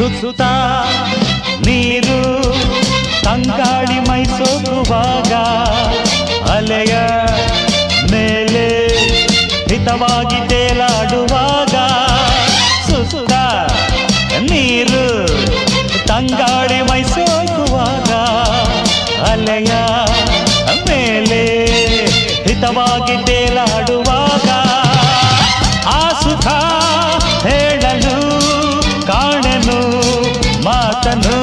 ಸುತ್ತ ನೀರು ತಂಗಾಳಿ ಮೈಸೋಗುವಾಗ ಅಲೆಯ ಮೇಲೆ ಹಿತವಾಗಿ ತೇಲಾಡುವಾಗ ಸುತ್ತ ನೀರು ತಂಗಾಳಿ ಮೈಸೋಗುವಾಗ ಅಲೆಯ ಮೇಲೆ ಹಿತವಾಗಿ ತೇಲಾಡುವಾಗ ಆ ಸುಖ ಹೇಳಲು ಕಾಣೆನು ಮಾತನು